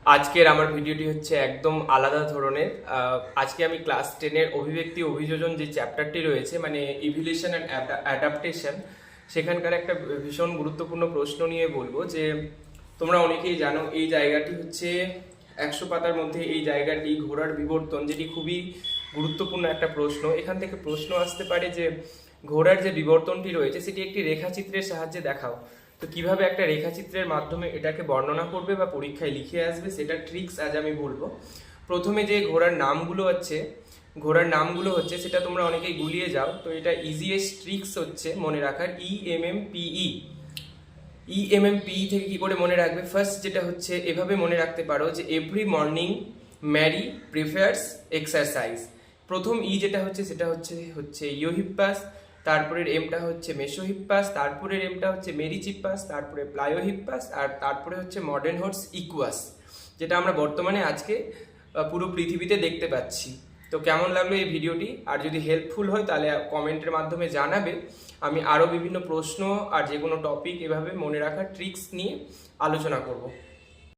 আজকের আমার ভিডিওটি হচ্ছে একদম আলাদা ধরনের। আজকে আমি ক্লাস 10-এর অভিব্যক্তি অভিযোজন যে চ্যাপ্টারটি রয়েছে, মানে ইভলিউশন অ্যান্ড অ্যাডাপ্টেশন, সেখানকার একটা ভীষণ গুরুত্বপূর্ণ প্রশ্ন নিয়ে বলবো। যে তোমরা অনেকেই জানো এই জায়গাটি হচ্ছে 100 পাতার মধ্যে এই জায়গাটি ঘোড়ার বিবর্তন, যেটি খুবই গুরুত্বপূর্ণ একটা প্রশ্ন। এখান থেকে প্রশ্ন আসতে পারে যে ঘোড়ার যে বিবর্তনটি রয়েছে সেটি একটি রেখাচিত্রের সাহায্যে দেখাও। তো কিভাবে একটা রেখাচিত্রের মাধ্যমে এটাকে বর্ণনা করবে বা পরীক্ষায় লিখে আসবে, সেটা ট্রিক্স আজ আমি বলবো। প্রথমে যে ঘোড়ার নামগুলো হচ্ছে সেটা তোমরা অনেকেই গুলিয়ে যাও। তো এটা ইজিয়েস্ট ট্রিক্স হচ্ছে মনে রাখার EMMPE থেকে কি করে মনে রাখবে? ফার্স্ট যেটা হচ্ছে এভাবে মনে রাখতে পারো যে every morning Mary prefers exercise. প্রথম যেটা হচ্ছে সেটা হচ্ছে ইওহিপ্পাস, তারপরের এমটা হচ্ছে মেসোহিপ্পাস, তারপরের এমটা হচ্ছে মেরিচিপ্পাস, তারপরে প্লায়োহিপ্পাস, আর তারপরে হচ্ছে মডার্ন হর্স ইকুয়াস, যেটা আমরা বর্তমানে আজকে পুরো পৃথিবীতে দেখতে পাচ্ছি। তো কেমন লাগলো এই ভিডিওটি? আর যদি হেল্পফুল হয় তাহলে কমেন্টের মাধ্যমে জানাবে। আমি আরও বিভিন্ন প্রশ্ন আর যে কোনো টপিক এভাবে মনে রাখার ট্রিক্স নিয়ে আলোচনা করব।